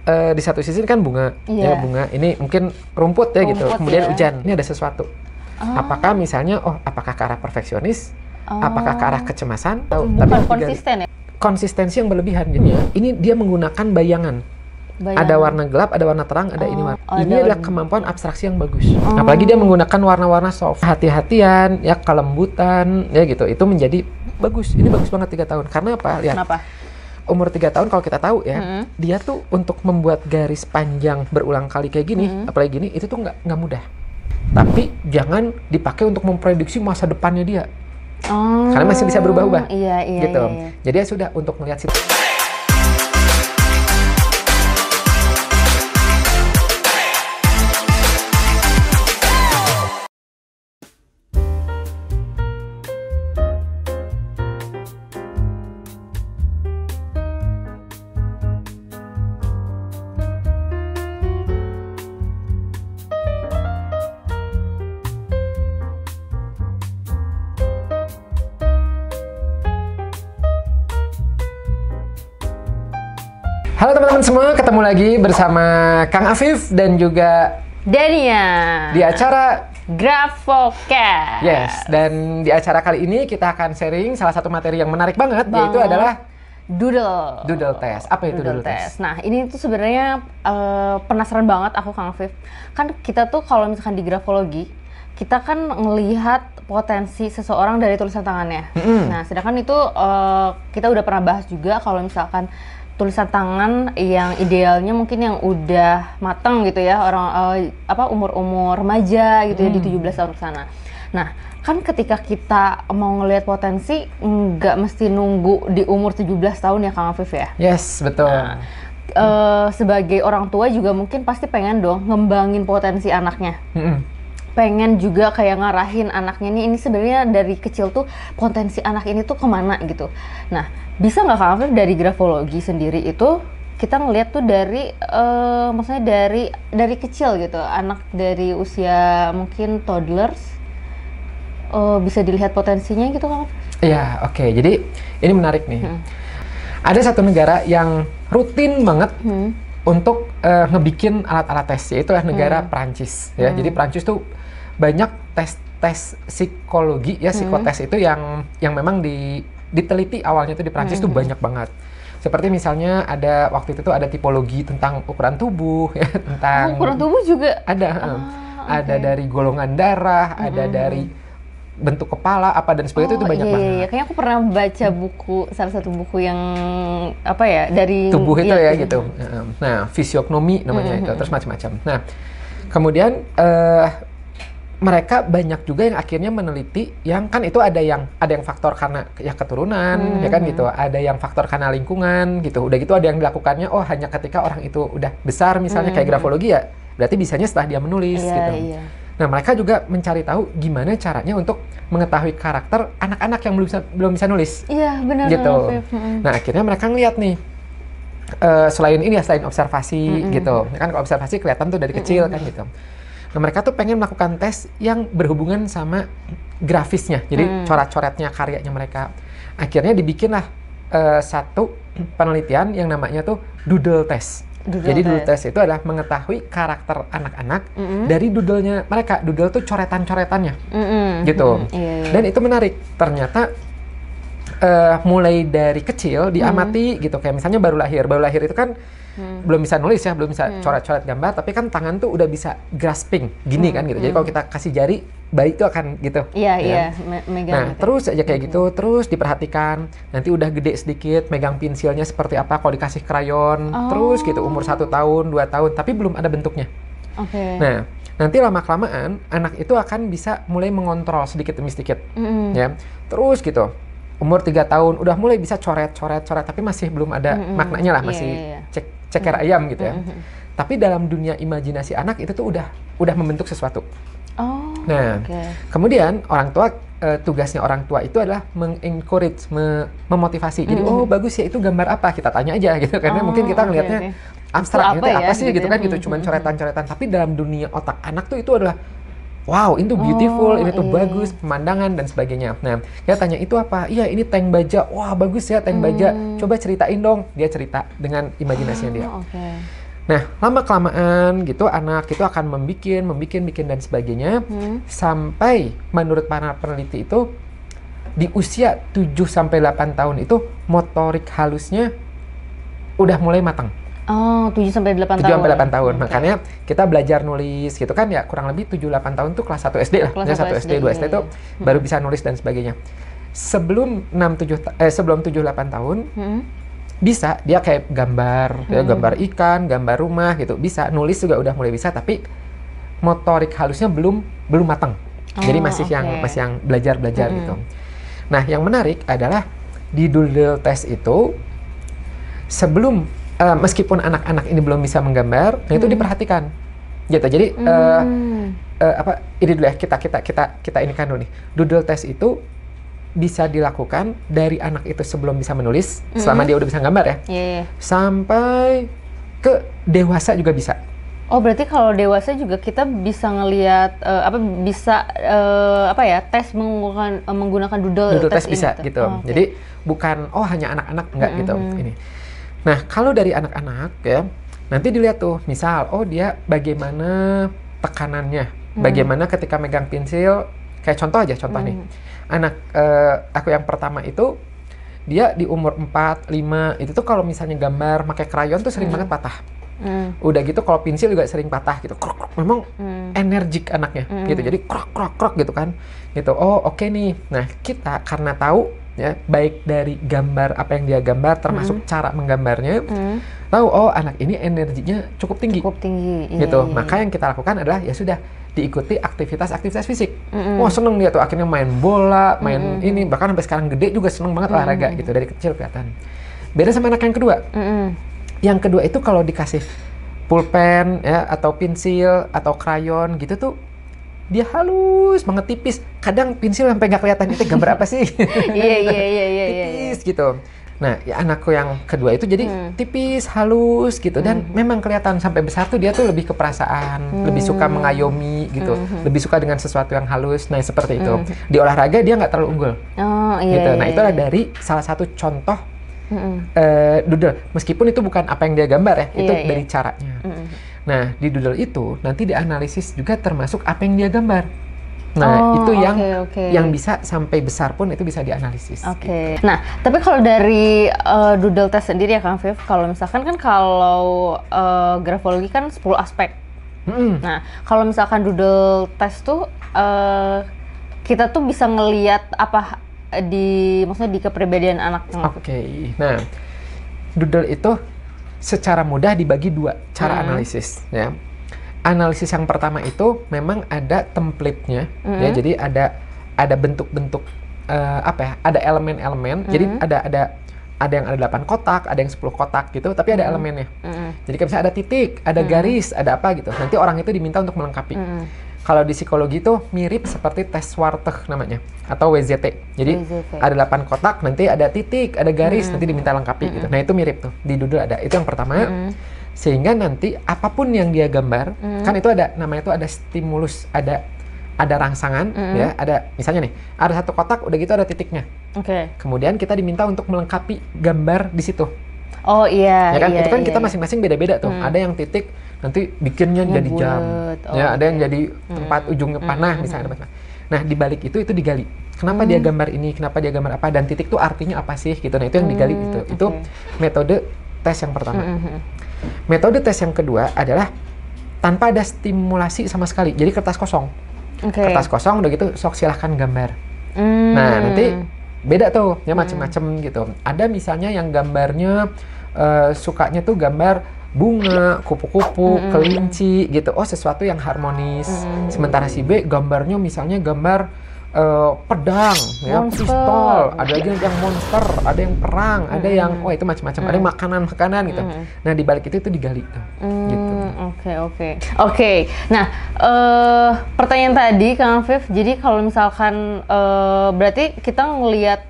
di satu sisi kan bunga, ya bunga. Ini mungkin rumput ya gitu. Kemudian hujan. Ini ada sesuatu. Apakah misalnya, apakah ke arah perfeksionis? Apakah ke arah kecemasan? Bukan konsisten ya? Konsistensi yang berlebihan jadinya. Ini dia menggunakan bayangan. Ada warna gelap, ada warna terang, ada ini warna. Ini adalah kemampuan abstraksi yang bagus. Apalagi dia menggunakan warna-warna soft. Hati-hatian, ya kelembutan, ya gitu. Itu menjadi bagus. Ini bagus banget 3 tahun. Karena apa? Lihat. Kenapa? Umur 3 tahun kalau kita tahu ya, dia tuh untuk membuat garis panjang berulang kali kayak gini, apalagi gini, itu tuh nggak mudah. Tapi jangan dipakai untuk memprediksi masa depannya dia. Karena masih bisa berubah-ubah. Gitu. Iya. Jadi ya sudah untuk melihat Halo teman-teman semua, ketemu lagi bersama Kang Afif dan juga Dania di acara Grafocast. Yes, dan di acara kali ini kita akan sharing salah satu materi yang menarik banget. Yaitu adalah Doodle test. Apa itu doodle test? Nah, ini tuh sebenarnya penasaran banget aku, Kang Afif. Kan kita tuh kalau misalkan di grafologi, kita kan ngelihat potensi seseorang dari tulisan tangannya. Nah, sedangkan itu kita udah pernah bahas juga kalau misalkan tulisan tangan yang idealnya mungkin yang udah mateng gitu ya, orang umur-umur remaja gitu ya, di 17 tahun ke sana. Nah, kan ketika kita mau ngelihat potensi nggak mesti nunggu di umur 17 tahun ya, Kang Afif ya? Yes, betul. Nah, sebagai orang tua juga mungkin pasti pengen dong ngembangin potensi anaknya. Pengen juga kayak ngarahin anaknya ini sebenarnya dari kecil tuh potensi anak ini tuh kemana gitu. Nah, bisa nggak Kang Afif dari grafologi sendiri itu kita ngelihat tuh dari maksudnya dari kecil gitu, anak dari usia mungkin toddlers bisa dilihat potensinya gitu, Kang Afif? Iya, oke. Jadi ini menarik nih. Ada satu negara yang rutin banget untuk ngebikin alat-alat tes, yaitu negara Prancis ya. Jadi Prancis tuh banyak tes psikologi ya, psikotes itu yang memang diteliti awalnya itu di Prancis tuh banyak banget. Seperti misalnya ada waktu itu tuh ada tipologi tentang ukuran tubuh ya, tentang ukuran tubuh juga ada ada dari golongan darah, ada dari bentuk kepala apa dan sebagainya, itu banyak banget. Iya, kayaknya aku pernah baca buku, salah satu buku yang apa ya, dari tubuh itu ya gitu. Nah, fisiognomi namanya itu, terus macam-macam. Nah, kemudian mereka banyak juga yang akhirnya meneliti yang kan itu ada yang faktor karena ya keturunan ya kan gitu, ada yang faktor karena lingkungan gitu. Udah gitu ada yang dilakukannya hanya ketika orang itu udah besar misalnya kayak grafologi ya, berarti bisanya setelah dia menulis gitu. Nah, mereka juga mencari tahu gimana caranya untuk mengetahui karakter anak-anak yang belum bisa nulis. Iya, benar gitu. Nah, akhirnya mereka ngeliat nih selain ini ya, selain observasi gitu. Kan kalau observasi kelihatan tuh dari kecil kan gitu. Nah, mereka tuh pengen melakukan tes yang berhubungan sama grafisnya, jadi coret-coretnya, karyanya mereka. Akhirnya dibikinlah satu penelitian yang namanya tuh doodle test. Jadi doodle test itu adalah mengetahui karakter anak-anak dari doodle-nya mereka. Doodle tuh coretan-coretannya, gitu. Dan itu menarik. Ternyata mulai dari kecil diamati gitu, kayak misalnya baru lahir itu kan belum bisa nulis ya, belum bisa coret-coret gambar, tapi kan tangan tuh udah bisa grasping gini kan gitu. Jadi kalau kita kasih jari, bayi itu akan gitu. Iya, megang. Nah, terus aja kayak gitu, terus diperhatikan. Nanti udah gede sedikit, megang pensilnya seperti apa, kalau dikasih krayon, terus gitu umur 1 tahun, 2 tahun, tapi belum ada bentuknya. Nah, nanti lama-kelamaan anak itu akan bisa mulai mengontrol sedikit demi sedikit, ya. Terus gitu. Umur 3 tahun udah mulai bisa coret, tapi masih belum ada maknanya lah, masih ceker ayam gitu ya. Tapi dalam dunia imajinasi anak itu tuh udah membentuk sesuatu. Kemudian orang tua, tugasnya orang tua itu adalah mengencourage, memotivasi. Jadi bagus ya, itu gambar apa? Kita tanya aja gitu, karena mungkin kita ngelihatnya abstrak, apa sih gitu kan, gitu cuman coretan-coretan. Tapi dalam dunia otak anak tuh itu adalah wow, itu beautiful, ini tuh bagus, pemandangan dan sebagainya. Nah, dia tanya itu apa? Iya, ini tank baja. Wah, bagus ya tank baja. Coba ceritain dong. Dia cerita dengan imajinasinya dia. Nah, lama-kelamaan gitu anak itu akan membikin dan sebagainya sampai menurut para peneliti itu di usia 7-8 tahun itu motorik halusnya udah mulai matang. Oh, 7-8 tahun. 7-8 tahun. Okay. Makanya kita belajar nulis gitu kan ya, kurang lebih 7-8 tahun tuh kelas 1 SD lah. Kelas 1 SD, 2 SD itu baru bisa nulis dan sebagainya. Sebelum 7-8 tahun bisa dia kayak gambar, ya, gambar ikan, gambar rumah gitu, bisa nulis juga udah mulai bisa, tapi motorik halusnya belum matang. Jadi masih yang belajar gitu. Nah, yang menarik adalah di doodle test itu sebelum meskipun anak-anak ini belum bisa menggambar, itu diperhatikan gitu. Jadi ini dulu ya, kita ini kan dulu nih. Doodle test itu bisa dilakukan dari anak itu sebelum bisa menulis, selama dia udah bisa gambar ya, sampai ke dewasa juga bisa. Oh, berarti kalau dewasa juga kita bisa ngelihat tes menggunakan doodle test bisa ini, gitu. Jadi bukan hanya anak-anak enggak gitu ini. Nah, kalau dari anak-anak ya, nanti dilihat tuh, misal dia bagaimana tekanannya, bagaimana ketika megang pensil. Kayak contoh nih, anak aku yang pertama itu, dia di umur 4, 5, itu tuh kalau misalnya gambar pakai krayon tuh sering banget patah. Udah gitu kalau pensil juga sering patah gitu, krok, memang energik anaknya gitu, jadi krok gitu kan, gitu. Oh oke nih, nah kita karena tahu ya, baik dari gambar apa yang dia gambar, termasuk cara menggambarnya, tahu anak ini energinya cukup tinggi gitu. Maka yang kita lakukan adalah ya sudah, diikuti aktivitas fisik. Seneng dia tuh akhirnya main bola, main ini, bahkan sampai sekarang gede juga seneng banget olahraga gitu, dari kecil kelihatan. Beda sama anak yang kedua. Yang kedua itu kalau dikasih pulpen ya, atau pensil atau krayon gitu tuh, dia halus banget, tipis. Kadang pensil sampai nggak kelihatan itu gambar apa sih. Tipis gitu. Nah, ya anakku yang kedua itu jadi tipis, halus gitu, dan memang kelihatan sampai besar tuh dia tuh lebih ke perasaan, lebih suka mengayomi gitu, lebih suka dengan sesuatu yang halus. Nah, seperti itu. Di olahraga dia nggak terlalu unggul. Gitu. Nah, itu adalah dari salah satu contoh doodle. Meskipun itu bukan apa yang dia gambar ya, itu dari caranya. Nah, di doodle itu nanti dianalisis juga termasuk apa yang dia gambar. Nah, itu yang bisa sampai besar pun itu bisa dianalisis. Gitu. Nah, tapi kalau dari doodle test sendiri ya Kang Viv, kalau misalkan kan kalau grafologi kan 10 aspek. Nah, kalau misalkan doodle test tuh kita tuh bisa ngelihat apa maksudnya di kepribadian anak. Nah, doodle itu secara mudah dibagi 2 cara analisis ya. Analisis yang pertama itu memang ada template-nya ya, jadi ada bentuk-bentuk ada elemen-elemen. Jadi ada yang ada 8 kotak, ada yang 10 kotak gitu, tapi ada elemennya. Jadi misalnya ada titik, ada garis, ada apa gitu. Nanti orang itu diminta untuk melengkapi. Kalau di psikologi itu mirip seperti tes Swarteg namanya, atau WZT. Jadi ada 8 kotak, nanti ada titik, ada garis, nanti diminta lengkapi gitu. Nah, itu mirip tuh, di doodle ada. Itu yang pertama. Sehingga nanti apapun yang dia gambar, kan itu ada namanya itu ada stimulus, ada rangsangan ya, ada misalnya nih, ada 1 kotak, udah gitu ada titiknya. Kemudian kita diminta untuk melengkapi gambar di situ. Ya kan, itu kan kita masing-masing beda-beda tuh. Ada yang titik nanti bikinnya jadi jam, ya ada yang jadi tempat ujungnya panah misalnya. Nah, di balik itu digali. Kenapa dia gambar ini? Kenapa dia gambar apa? Dan titik tuh artinya apa sih? Gitu. Nah, itu yang digali itu. Itu metode tes yang pertama. Metode tes yang kedua adalah tanpa ada stimulasi sama sekali. Jadi kertas kosong. Kertas kosong, udah gitu sok silahkan gambar. Nah, nanti beda tuh, ya macem-macem gitu. Ada misalnya yang gambarnya sukanya tuh gambar bunga, kupu-kupu, kelinci gitu. Sesuatu yang harmonis. Sementara si B gambarnya misalnya gambar pedang, ya, pistol, ada lagi yang monster, ada yang perang, ada yang itu macam-macam, ada yang makanan gitu. Nah, di balik itu digali tuh. Gitu. Oke. Nah, pertanyaan tadi Kang Viv, jadi kalau misalkan berarti kita ngelihat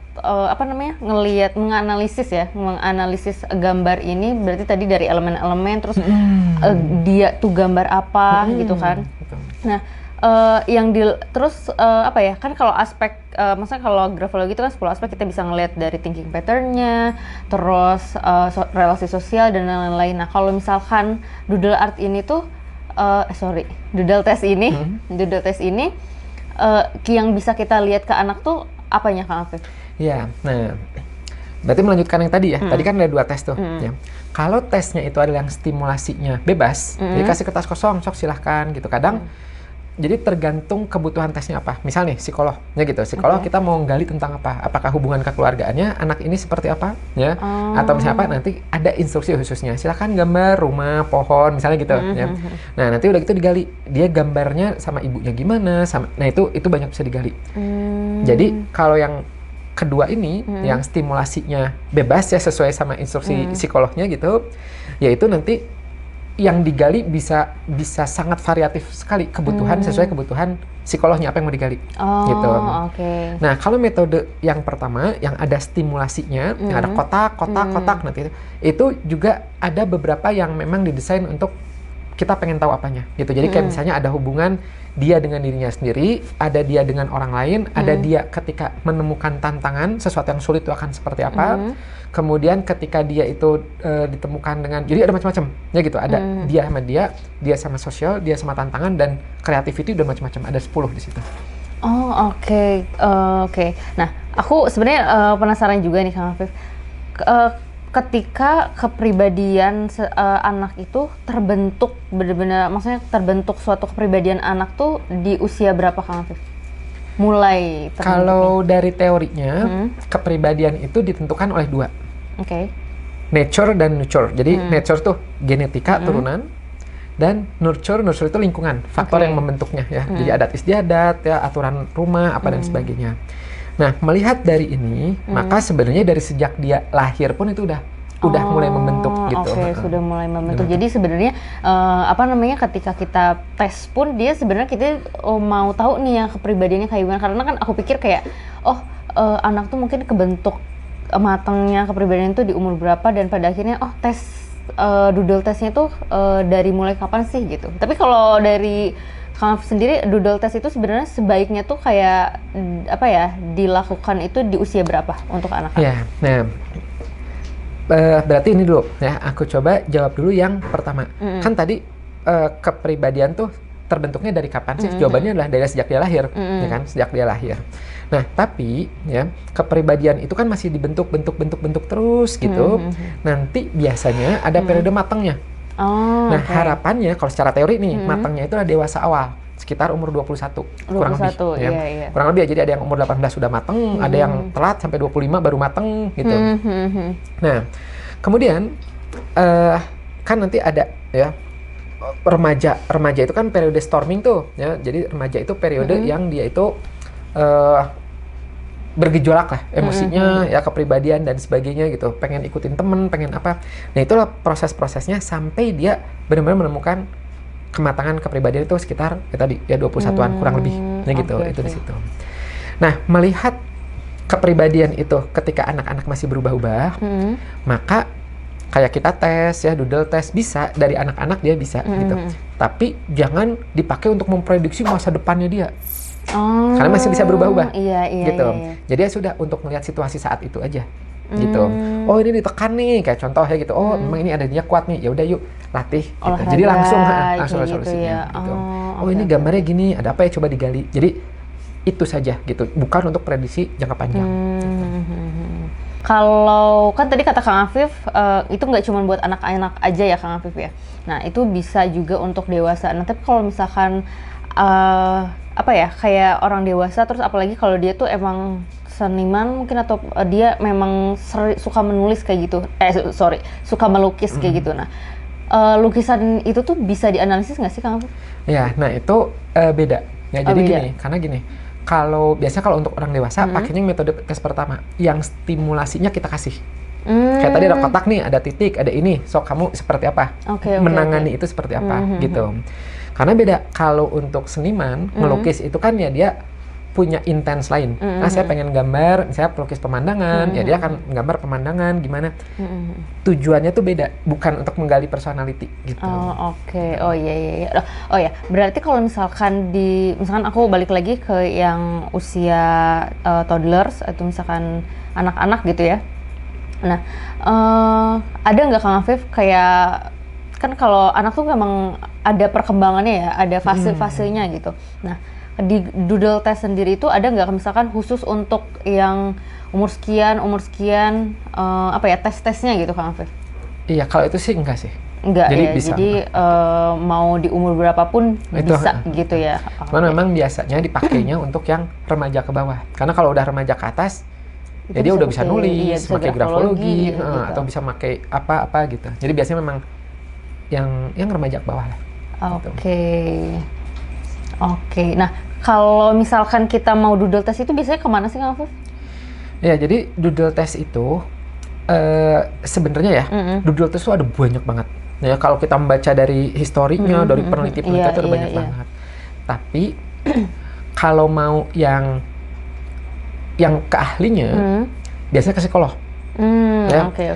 menganalisis gambar ini berarti tadi dari elemen-elemen, terus dia tuh gambar apa gitu kan. Nah, terus kan kalau aspek maksudnya kalau grafologi itu kan 10 aspek, kita bisa ngeliat dari thinking pattern-nya, terus relasi sosial dan lain-lain. Nah kalau misalkan doodle art ini tuh, doodle test ini, yang bisa kita lihat ke anak tuh apanya Kang Afif? Ya, nah berarti melanjutkan yang tadi ya. Tadi kan ada 2 tes tuh. Ya. Kalau tesnya itu adalah yang stimulasinya bebas, jadi kasih kertas kosong, sok silahkan gitu. Kadang jadi tergantung kebutuhan tesnya apa. Misal nih psikolognya gitu. Psikolog kita mau gali tentang apa? Apakah hubungan kekeluargaannya anak ini seperti apa? Ya. Atau misalnya apa? Nanti ada instruksi khususnya. Silahkan gambar rumah, pohon, misalnya gitu. Ya. Nah nanti udah gitu digali. Dia gambarnya sama ibunya gimana? Nah itu banyak bisa digali. Jadi kalau yang kedua ini, yang stimulasinya bebas ya sesuai sama instruksi psikolognya gitu, yaitu nanti yang digali bisa sangat variatif sekali kebutuhan sesuai kebutuhan psikolognya apa yang mau digali gitu. Nah kalau metode yang pertama yang ada stimulasinya, yang ada kotak nanti itu juga ada beberapa yang memang didesain untuk kita pengen tahu apanya gitu. Jadi kayak misalnya ada hubungan dia dengan dirinya sendiri, ada dia dengan orang lain, ada dia ketika menemukan tantangan, sesuatu yang sulit itu akan seperti apa. Kemudian ketika dia itu ditemukan dengan, jadi ada macam-macam ya gitu. Ada dia sama sosial, dia sama tantangan, dan creativity udah macam-macam. Ada 10 di situ. Oke. Nah, aku sebenarnya penasaran juga nih Kang Afif. Ketika kepribadian anak itu terbentuk benar-benar, maksudnya terbentuk suatu kepribadian anak tuh di usia berapa Kang Afif? Mulai terbentuk. Kalau dari teorinya, kepribadian itu ditentukan oleh 2. Nature dan nurture. Jadi nature tuh genetika turunan, dan nurture itu lingkungan, faktor yang membentuknya ya. Jadi adat istiadat ya, aturan rumah apa dan sebagainya. Nah, melihat dari ini, maka sebenarnya dari sejak dia lahir pun itu udah mulai membentuk gitu. Sudah mulai membentuk. Jadi sebenarnya ketika kita tes pun dia sebenarnya kita mau tahu nih ya kepribadiannya kayak gimana. Karena kan aku pikir kayak anak tuh mungkin kebentuk matangnya kepribadian itu di umur berapa, dan pada akhirnya tes doodle testnya tuh dari mulai kapan sih gitu. Tapi kalau dari Kang Afif sendiri, doodle test itu sebenarnya sebaiknya tuh kayak dilakukan itu di usia berapa untuk anak-anak? Ya, nah berarti ini dulu ya, aku coba jawab dulu yang pertama. Kan tadi kepribadian tuh terbentuknya dari kapan sih? Jawabannya adalah dari sejak dia lahir, ya kan? Sejak dia lahir. Nah, tapi ya kepribadian itu kan masih dibentuk terus gitu. Nanti biasanya ada periode matangnya. Harapannya kalau secara teori nih, matangnya itu adalah dewasa awal, sekitar umur 21 kurang lebih. Ya. Iya. Kurang lebih, jadi ada yang umur 18 sudah mateng, ada yang telat sampai 25 baru mateng gitu. Nah, kemudian kan nanti ada ya remaja itu kan periode storming tuh ya. Jadi remaja itu periode yang dia itu bergejolak lah emosinya, ya kepribadian dan sebagainya gitu, pengen ikutin temen, pengen apa. Nah itulah proses-prosesnya sampai dia benar-benar menemukan kematangan kepribadian itu sekitar tadi ya 21-an kurang lebih, nah gitu. Itu di situ. Nah melihat kepribadian itu ketika anak-anak masih berubah-ubah, maka kayak kita tes ya, doodle test bisa dari anak-anak dia bisa gitu. Tapi jangan dipakai untuk memprediksi masa depannya dia. Karena masih bisa berubah-ubah, gitu. Jadi ya sudah untuk melihat situasi saat itu aja, gitu. Oh ini ditekan nih, kayak contoh ya gitu. Oh memang ini ada dia kuat nih, ya udah yuk latih. Gitu. Jadi langsung solusinya. Gitu. Oh ini gambarnya gini, ada apa ya, coba digali. Jadi itu saja gitu, bukan untuk prediksi jangka panjang. Kalau kan tadi kata Kang Afif, itu nggak cuma buat anak-anak aja ya Kang Afif ya. Nah itu bisa juga untuk dewasa. Nah tapi kalau misalkan kayak orang dewasa, terus apalagi kalau dia tuh emang seniman mungkin, atau dia memang suka menulis kayak gitu, suka melukis kayak gitu. Nah, lukisan itu tuh bisa dianalisis nggak sih Kang Afif? Ya, nah itu beda. Ya, jadi beda. Gini, biasanya kalau untuk orang dewasa pakainya metode tes pertama, yang stimulasinya kita kasih. Kayak tadi ada kotak nih, ada titik, ada ini, sok kamu seperti apa, menangani itu seperti apa gitu. Karena beda, kalau untuk seniman melukis itu kan ya dia punya intens lain. Nah, saya pengen gambar, saya pelukis pemandangan, ya dia akan gambar pemandangan gimana. Tujuannya tuh beda, bukan untuk menggali personality gitu. Oh, oke. Oh iya. Oh ya, berarti kalau misalkan misalkan aku balik lagi ke yang usia toddlers atau misalkan anak-anak gitu ya. Nah, ada nggak Kang Afif kayak, kan kalau anak tuh memang ada perkembangannya ya, ada fase-fasenya gitu. Nah, di doodle test sendiri itu ada nggak misalkan khusus untuk yang umur sekian, tes-tesnya gitu Kang Afif? Iya, kalau itu sih enggak sih. Enggak jadi ya, bisa. Jadi mau di umur berapapun itu, bisa gitu ya. Cuman memang biasanya dipakainya untuk yang remaja ke bawah. Karena kalau udah remaja ke atas, ya dia udah bisa nulis, pakai grafologi, gitu. atau bisa pakai apa-apa gitu. Jadi biasanya memang yang remaja ke bawah lah. Oke. Nah, kalau misalkan kita mau doodle test itu biasanya kemana sih Kang Afif? Ya, jadi doodle test itu sebenarnya ya, doodle test itu ada banyak banget. Ya, kalau kita membaca dari historinya, dari peneliti-peneliti itu ada banyak banget. Tapi kalau mau yang keahlinya, biasanya ke psikolog. Oke.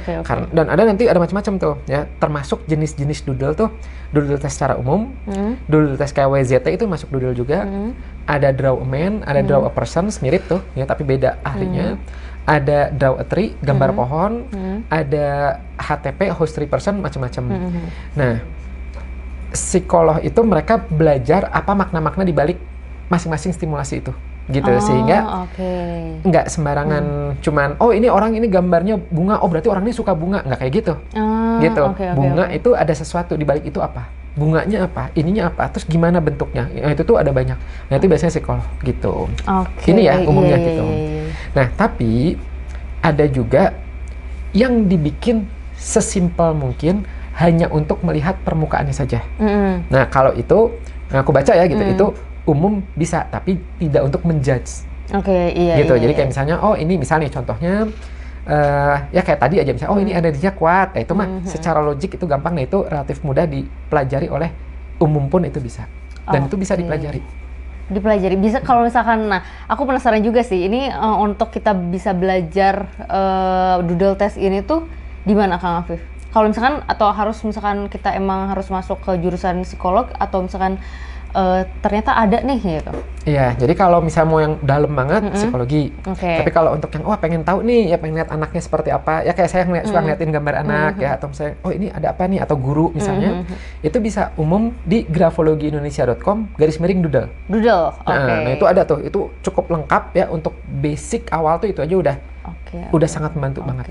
Dan ada macam-macam tuh ya, termasuk jenis-jenis doodle tuh, doodle test secara umum, doodle test kayak WZT itu masuk doodle juga, ada draw a man, ada draw a person, mirip tuh ya, tapi beda ahlinya, ada draw a tree, gambar pohon, ada HTP, host tree person, macam-macam. Nah, psikolog itu mereka belajar apa makna-makna di balik masing-masing stimulasi itu. Gitu, sehingga nggak sembarangan cuman ini orang ini gambarnya bunga, berarti orang ini suka bunga, nggak kayak gitu. Bunga itu ada sesuatu di balik itu, apa bunganya, apa ininya, apa terus gimana bentuknya, itu tuh ada banyak. Nah, itu biasanya psikolog gitu. Ini ya umumnya gitu. Nah, tapi ada juga yang dibikin sesimpel mungkin hanya untuk melihat permukaannya saja. Nah, kalau itu aku baca ya gitu, itu umum bisa, tapi tidak untuk menjudge. Gitu. Jadi kayak misalnya, ini misalnya contohnya, ya kayak tadi aja misalnya, ini energinya kuat. Nah, itu mah secara logik itu gampang, nah itu relatif mudah dipelajari oleh umum pun itu bisa. Dan itu bisa dipelajari. Bisa kalau misalkan, nah aku penasaran juga sih, ini untuk kita bisa belajar doodle test ini tuh di mana Kang Afif? Kalau misalkan, atau misalkan kita emang harus masuk ke jurusan psikolog, atau misalkan ternyata ada nih gitu. Iya, jadi kalau misalnya mau yang dalam banget psikologi. Tapi kalau untuk yang pengen tahu nih, ya pengen lihat anaknya seperti apa, ya kayak saya suka ngeliatin gambar anak ya, atau misalnya ini ada apa nih, atau guru misalnya, itu bisa umum di grafologiindonesia.com/doodle. Nah, itu ada tuh, itu cukup lengkap ya, untuk basic awal tuh itu aja udah sangat membantu banget.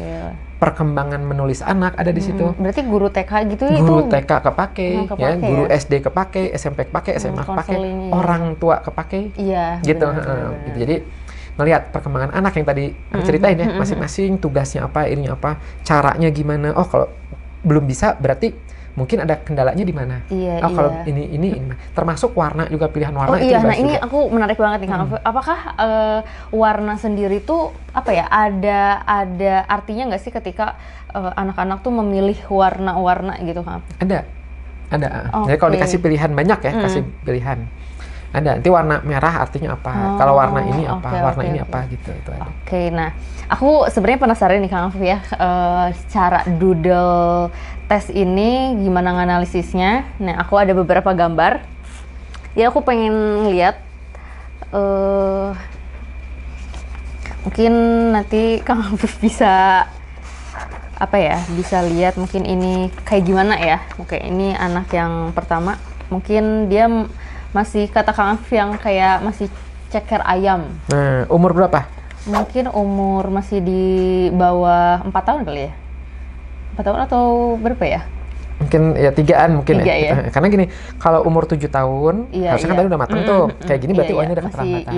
Perkembangan menulis anak ada di situ. Berarti guru TK gitu guru TK kepake, ya, guru SD kepake, SMP kepake, SMA kepake, orang tua kepake. Gitu. Gitu. Jadi melihat perkembangan anak yang tadi aku ceritain ya, masing-masing tugasnya apa, ininya apa, caranya gimana. Kalau belum bisa berarti mungkin ada kendalanya di mana. Kalau ini termasuk warna juga, pilihan warna itu nah ini juga. Aku menarik banget nih Kang Afif. Apakah warna sendiri tuh apa ya, ada artinya nggak sih ketika anak-anak tuh memilih warna-warna gitu Kang Afif? Ada. Jadi kalau dikasih pilihan banyak ya, kasih pilihan. Ada, nanti warna merah artinya apa, kalau warna ini apa, warna ini apa gitu, itu ada. Nah aku sebenarnya penasaran nih Kang Afif ya, cara doodle test ini gimana nganalisisnya. Nah, aku ada beberapa gambar, ya aku pengen lihat, mungkin nanti Kang Afif bisa bisa lihat mungkin ini kayak gimana ya. Ini anak yang pertama, mungkin dia masih, kata Kang Afif, yang kayak masih ceker ayam. Nah, umur berapa? Mungkin umur masih di bawah 4 tahun kali ya? 4 tahun atau berapa ya? Mungkin ya 3-an mungkin 3 ya. Karena gini, kalau umur 7 tahun, harusnya kan tadi udah matang tuh. Kayak gini berarti ini udah keterlambatan.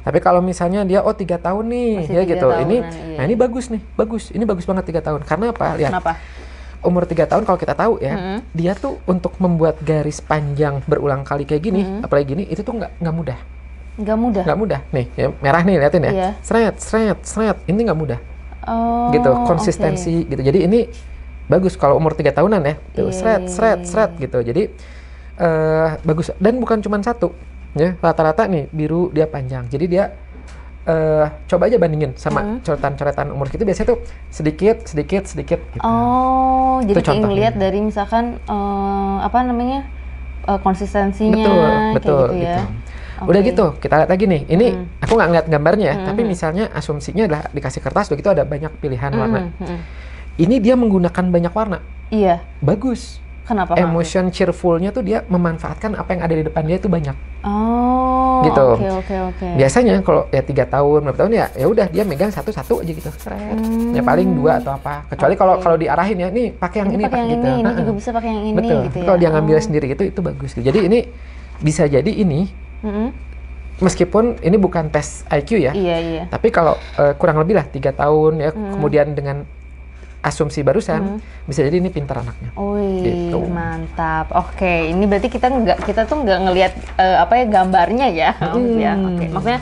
Tapi kalau misalnya dia 3 tahun nih, masih ya gitu. Nah ini bagus nih, ini bagus banget 3 tahun. Karena apa? Lihat. Kenapa? Umur 3 tahun kalau kita tahu ya, dia tuh untuk membuat garis panjang berulang kali kayak gini, apalagi gini, itu tuh nggak mudah. Nggak mudah. Nih, ya, merah nih, liatin ya. Seret. Ini nggak mudah. Gitu, konsistensi gitu. Jadi ini bagus kalau umur 3 tahunan ya. Tuh, seret gitu. Jadi bagus. Dan bukan cuma satu. ya rata-rata nih biru dia panjang. Jadi dia coba aja bandingin sama coretan-coretan umur kita biasanya tuh sedikit gitu. Oh, jadi kayak contohnya. ngelihat dari misalkan apa namanya konsistensinya betul kayak gitu ya. gitu. Udah gitu kita lihat lagi nih. Ini aku nggak ngeliat gambarnya ya, tapi misalnya asumsinya adalah dikasih kertas begitu ada banyak pilihan warna. Ini dia menggunakan banyak warna. Iya. Bagus. Kenapa? Emotion cheerful-nya tuh dia memanfaatkan apa yang ada di depan dia itu banyak. Oh, gitu. Oke. Biasanya kalau ya 3 tahun, berapa tahun ya udah dia megang satu-satu aja gitu. Ya paling 2 atau apa. Kecuali kalau diarahin ya, nih pakai yang ini pakai yang gitu. ini juga bisa pakai yang ini Betul. gitu ya. Kalau dia ngambil sendiri itu bagus. Jadi ini bisa jadi ini meskipun ini bukan tes IQ ya. Iya. Tapi kalau kurang lebih lah 3 tahun ya, kemudian dengan asumsi barusan bisa jadi ini pintar anaknya. Gitu. Mantap. Oke, ini berarti kita tuh nggak ngelihat apa ya gambarnya ya. Ya. Oke. Maksudnya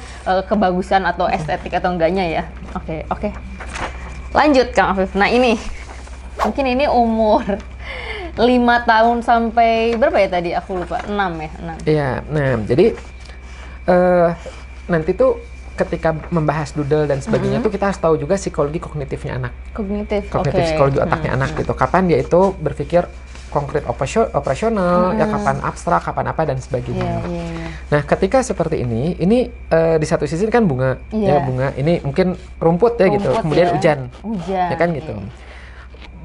kebagusan atau estetik atau enggaknya ya. Oke. Lanjut Kang Afif. Nah, ini mungkin ini umur 5 tahun sampai berapa ya tadi? Aku lupa. 6 ya, 6. Iya. Nah, jadi nanti tuh ketika membahas doodle dan sebagainya tuh kita harus tahu juga psikologi kognitifnya anak. Kognitif Psikologi otaknya anak gitu. Kapan dia itu berpikir konkret operasional, ya kapan abstrak, kapan apa dan sebagainya. Nah, ketika seperti ini di satu sisi kan bunga, ya bunga. Ini mungkin rumput ya gitu. Kemudian hujan. Ya kan gitu.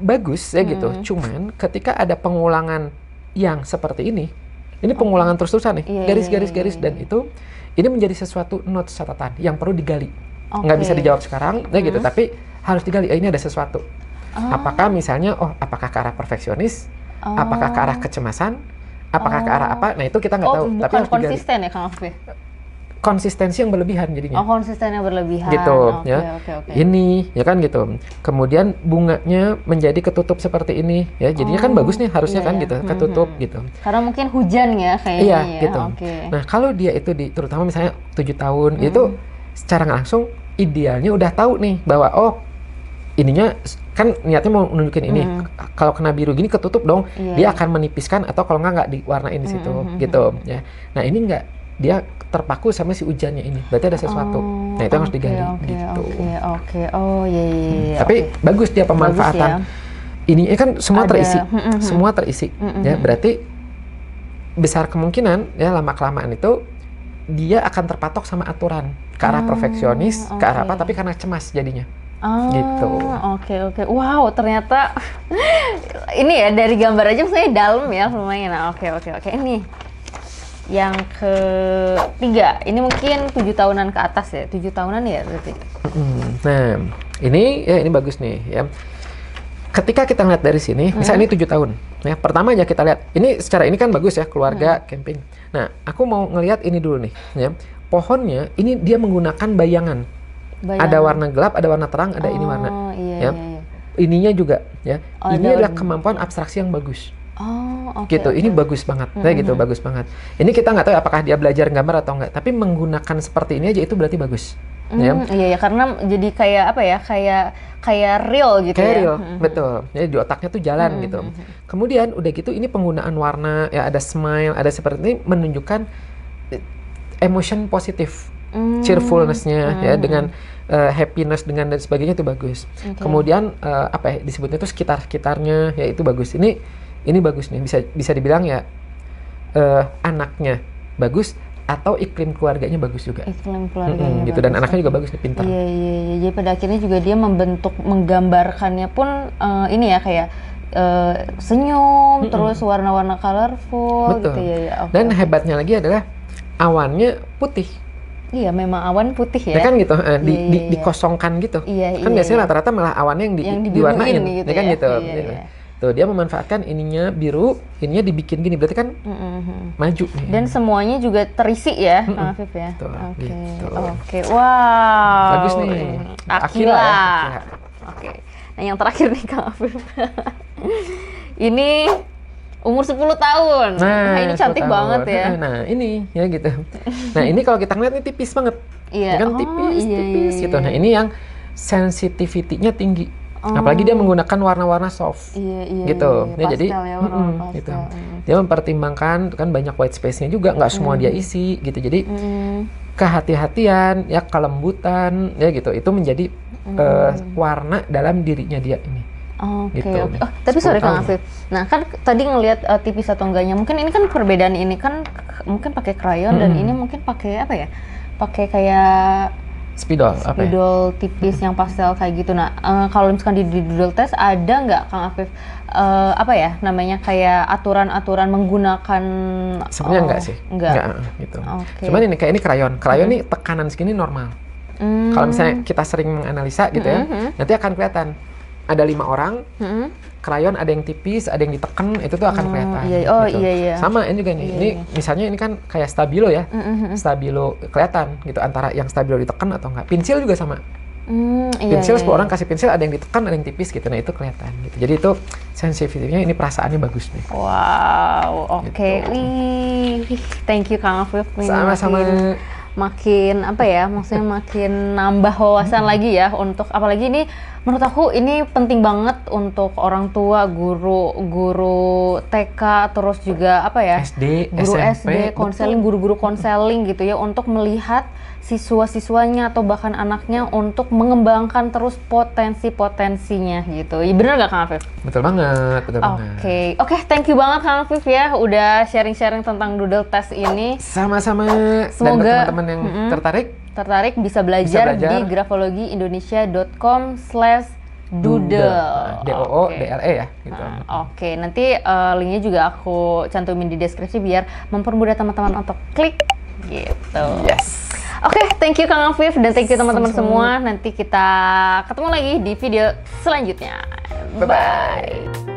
Bagus ya gitu. Cuman ketika ada pengulangan yang seperti ini pengulangan terus-terusan nih, garis-garis dan itu ini menjadi sesuatu notes catatan yang perlu digali. Nggak bisa dijawab sekarang, ya gitu. Tapi harus digali. Ini ada sesuatu. Apakah misalnya, apakah ke arah perfeksionis? Apakah ke arah kecemasan? Apakah ke arah apa? Nah itu kita nggak tahu. Bukan tapi harus konsisten ya Kang Afif? Konsistensi yang berlebihan jadinya. Konsisten yang berlebihan. Gitu, ya. Oke. Ini, ya kan gitu. Kemudian bunganya menjadi ketutup seperti ini, ya. Jadinya kan bagus nih, harusnya kan gitu, ketutup gitu. Karena mungkin hujan ya kayaknya. Iya, gitu. Okay. Nah, kalau dia itu terutama misalnya 7 tahun, itu secara nggak langsung idealnya udah tahu nih bahwa ininya kan niatnya mau nunjukin ini. Kalau kena biru gini ketutup dong, dia akan menipiskan atau kalau nggak diwarnain di situ, gitu. Ya. Nah, ini nggak, dia terpaku sama si hujannya ini, berarti ada sesuatu. Nah itu harus digali gitu. Oke. Oh iya. Tapi bagus dia pemanfaatan. Ini kan semua terisi, semua terisi. Ya berarti besar kemungkinan ya lama kelamaan itu dia akan terpatok sama aturan ke arah perfeksionis, ke arah apa? Tapi karena cemas jadinya. Gitu. Oke. Wow, ternyata ini ya dari gambar aja saya dalam ya lumayan. Oke. Ini yang ketiga, ini mungkin 7 tahunan ke atas ya, 7 tahunan ya berarti. Nah, ini bagus nih ya. Ketika kita lihat dari sini, misalnya ini 7 tahun. Ya, pertama aja kita lihat, ini secara ini kan bagus ya, keluarga, camping. Nah, aku mau ngelihat ini dulu nih ya. Pohonnya, ini dia menggunakan bayangan. Ada warna gelap, ada warna terang, ada ini warna. Iya. Ininya juga ya. Ini adalah kemampuan abstraksi yang bagus. Gitu. Ini bagus banget, gitu, bagus banget. Ini kita nggak tahu apakah dia belajar gambar atau nggak, tapi menggunakan seperti ini aja itu berarti bagus. Iya, karena jadi kayak apa ya, kayak real gitu kayak ya. Real, betul. Jadi di otaknya tuh jalan gitu. Kemudian udah gitu, ini penggunaan warna, ya ada smile, ada seperti ini menunjukkan emotion positif, cheerfulness-nya ya dengan happiness dengan dan sebagainya itu bagus. Kemudian apa ya disebutnya itu sekitarnya ya itu bagus. Ini bagus nih, bisa dibilang ya anaknya bagus atau iklim keluarganya bagus juga. Iklim keluarganya gitu, dan anaknya juga bagus nih, pintar. Iya. Jadi pada akhirnya juga dia menggambarkannya pun ini ya kayak senyum, terus warna-warna colorful. Betul. Gitu ya. Dan hebatnya lagi adalah awannya putih. Iya, memang awan putih ya. Ya kan gitu, dikosongkan gitu. Kan biasanya rata-rata malah awannya yang diwarnain, gitu, ya kan gitu. Iya. Tuh, dia memanfaatkan ininya biru, ininya dibikin gini, berarti kan maju nih. Dan semuanya juga terisi ya, Kang Afif ya. Oke. Wow. Bagus nih. Akila. Oke. Nah, yang terakhir nih Kang Afif. Ini umur 10 tahun. Nah, ini cantik banget ya. Nah, ini ya gitu. Nah, ini kalau kita ngeliat ini tipis banget. Iya. Kan tipis gitu. Nah, ini yang sensitivity-nya tinggi. Apalagi dia menggunakan warna-warna soft, gitu. Iya, Jadi, gitu. Dia mempertimbangkan kan banyak white space-nya juga, nggak semua dia isi, gitu. Jadi kehati-hatian, ya kelembutan, ya gitu. Itu menjadi warna dalam dirinya dia ini. Oke. Gitu. Oh, tapi sorry Kang Afif. Nah kan tadi ngelihat tipis atau enggaknya, mungkin ini kan perbedaan ini kan mungkin pakai krayon dan ini mungkin pakai apa ya? Pakai kayak spidol tipis yang pastel kayak gitu. Nah, kalau misalkan di doodle test ada nggak Kang Afif apa ya namanya kayak aturan-aturan menggunakan? Sebenarnya enggak sih. Enggak gitu. Cuman ini kayak ini krayon. Krayon nih tekanan segini normal. Kalau misalnya kita sering menganalisa gitu ya, nanti akan kelihatan ada 5 orang. Krayon ada yang tipis, ada yang ditekan, itu tuh akan kelihatan. Gitu. Iya. Sama ini juga nih. Ini misalnya ini kan kayak stabilo ya. Stabilo kelihatan gitu antara yang stabilo ditekan atau enggak. Pensil juga sama. Pensil 10 orang kasih pensil, ada yang ditekan, ada yang tipis gitu. Nah, itu kelihatan gitu. Jadi itu sensitivity-nya, ini perasaannya bagus nih. Wow, oke. Gitu. Wih, thank you Kang Afif. Sama-sama. Makin apa ya, maksudnya makin nambah wawasan lagi ya untuk apalagi ini menurut aku ini penting banget untuk orang tua, guru TK, terus juga apa ya, guru SMP, konseling, guru-guru konseling gitu ya, untuk melihat siswa-siswanya atau bahkan anaknya untuk mengembangkan terus potensi-potensinya gitu. Ya, bener nggak Kang Afif? Betul banget, betul banget. Oke, thank you banget Kang Afif ya udah sharing-sharing tang doodle test ini. Sama-sama. Semoga dan teman-teman yang tertarik bisa belajar di grafologiindonesia.com/doodle. DOODLE ya gitu. Oke, nanti linknya juga aku cantumin di deskripsi biar mempermudah teman-teman untuk klik gitu. Yes. Oke, thank you Kang Afif dan thank you teman-teman semua. Nanti kita ketemu lagi di video selanjutnya. Bye-bye.